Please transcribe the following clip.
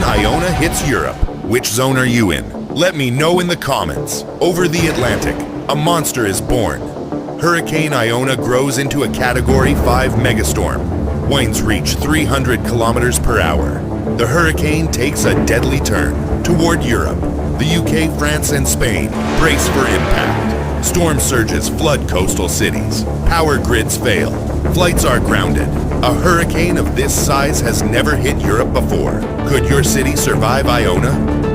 IONA hits Europe. Which zone are you in? Let me know in the comments. Over the Atlantic, a monster is born. Hurricane Iona grows into a Category 5 megastorm. Winds reach 300 kilometers per hour. The hurricane takes a deadly turn toward Europe. The UK, France, and Spain brace for impact. Storm surges flood coastal cities. Power grids fail. Flights are grounded. A hurricane of this size has never hit Europe before. Could your city survive Iona?